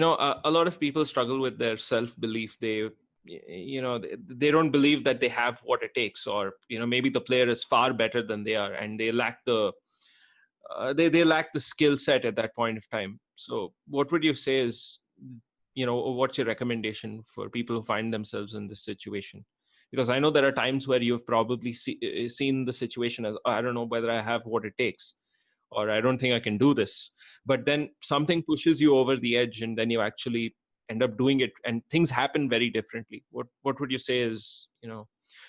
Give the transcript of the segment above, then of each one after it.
a lot of people struggle with their self-belief. They don't believe that they have what it takes, or maybe the player is far better than they are, and they lack the they lack the skill set at that point of time. So what would you say is, what's your recommendation for people who find themselves in this situation? Because I know there are times where you've probably seen the situation as, I don't know whether I have what it takes, or I don't think I can do this. But then something pushes you over the edge, and then you actually end up doing it, and things happen very differently. What would you say is,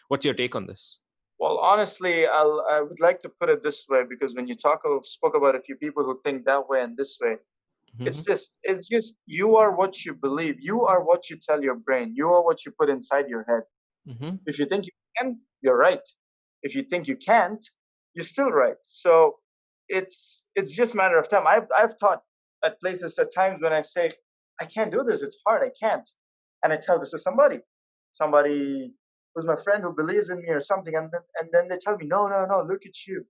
what's your take on this? Well, honestly, I would like to put it this way, because when you spoke about a few people who think that way and this way, Mm-hmm. it's just you are what you believe. You are what you tell your brain. You are what you put inside your head. Mm-hmm. If you think you can, you're right. If you think you can't, you're still right. So it's just a matter of time. I've taught at places at times when I say, I can't do this, it's hard, I can't. And I tell this to somebody who's my friend who believes in me or something, and then they tell me, no, look at you.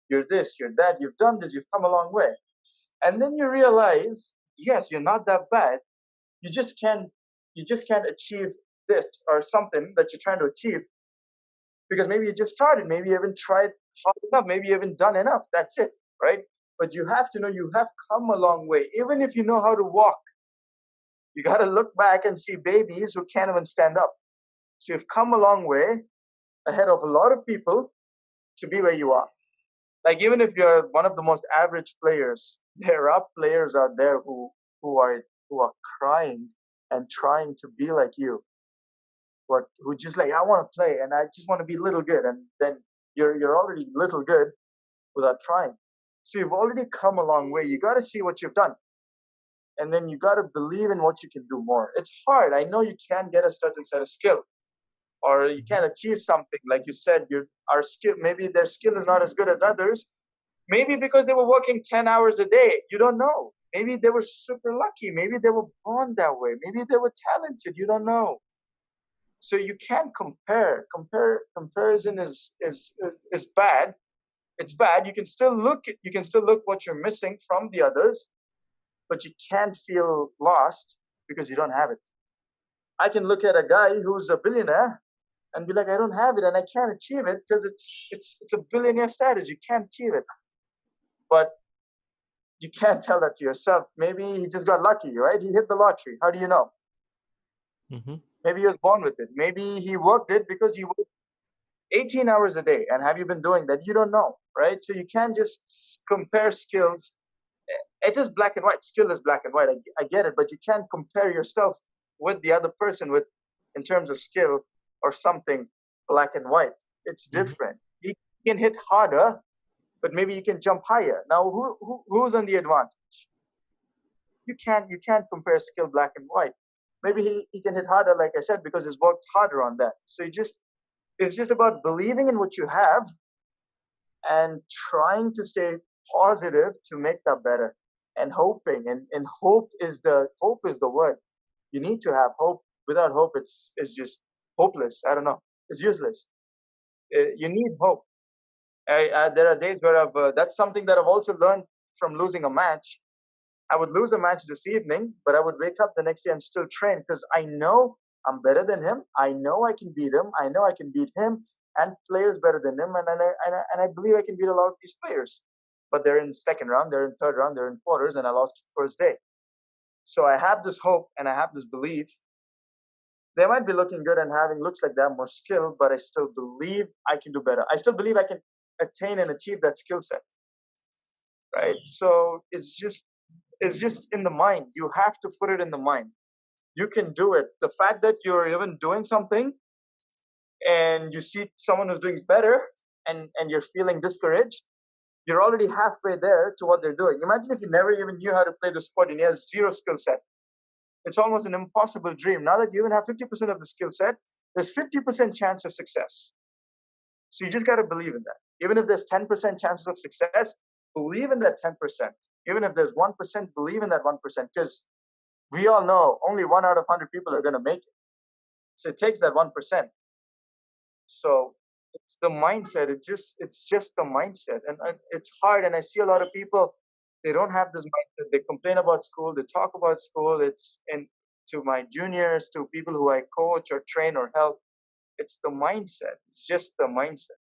You're this, you're that, you've done this, you've come a long way. And then you realize, yes, you're not that bad. You just can't achieve this or something that you're trying to achieve, because maybe you just started, maybe you haven't tried hard enough, maybe you haven't done enough. That's it, right? But you have to know you have come a long way. Even if you know how to walk, you got to look back and see babies who can't even stand up. So you've come a long way ahead of a lot of people to be where you are. Like, even if you're one of the most average players, there are players out there who are crying and trying to be like you, but who just like, I want to play and I just want to be little good, and then you're already little good without trying. So you've already come a long way. You got to see what you've done, and then you got to believe in what you can do more. It's hard. I know you can't get a certain set of skill, or you can't achieve something. Like you said, our skill, maybe their skill is not as good as others. Maybe because they were working 10 hours a day. You don't know. Maybe they were super lucky. Maybe they were born that way. Maybe they were talented. You don't know. So you can't compare. Comparison is bad. It's bad. You can still look what you're missing from the others, but you can't feel lost because you don't have it. I can look at a guy who's a billionaire and be like, I don't have it and I can't achieve it because it's a billionaire status. You can't achieve it. But you can't tell that to yourself. Maybe he just got lucky, right? He hit the lottery. How do you know? Mm-hmm. Maybe he was born with it. Maybe he worked it because he worked 18 hours a day. And have you been doing that? You don't know, right? So you can't just compare skills. It is black and white. Skill is black and white. I get it. But you can't compare yourself with the other person in terms of skill or something black and white. It's different. Mm-hmm. He can hit harder, but maybe you can jump higher. Now, who's on the advantage? You can't compare skill black and white. Maybe he can hit harder, like I said, because he's worked harder on that. So it's just about believing in what you have and trying to stay positive to make that better, and hoping. And hope is the word. You need to have hope. Without hope, it's just hopeless. I don't know. It's useless. You need hope. There are days where that's something that I've also learned from losing a match. I would lose a match this evening, but I would wake up the next day and still train because I know I'm better than him. I know I can beat him. I know I can beat him and players better than him. And I believe I can beat a lot of these players. But they're in second round, they're in third round, they're in quarters, and I lost first day. So I have this hope and I have this belief. They might be looking good and having looks like they have more skill, but I still believe I can do better. I still believe I can attain and achieve that skill set. Right? So it's just in the mind. You have to put it in the mind. You can do it. The fact that you're even doing something and you see someone who's doing better and you're feeling discouraged, you're already halfway there to what they're doing. Imagine if you never even knew how to play the sport and you have zero skill set. It's almost an impossible dream. Now that you even have 50% of the skill set, there's 50% chance of success. So you just got to believe in that. Even if there's 10% chances of success, believe in that 10%. Even if there's 1%, believe in that 1%. Because we all know only 1 out of 100 people are going to make it. So it takes that 1%. So it's the mindset. It's just the mindset. And it's hard. And I see a lot of people They don't have this mindset. They complain about school. They talk about school. To my juniors, to people who I coach or train or help. It's the mindset. It's just the mindset.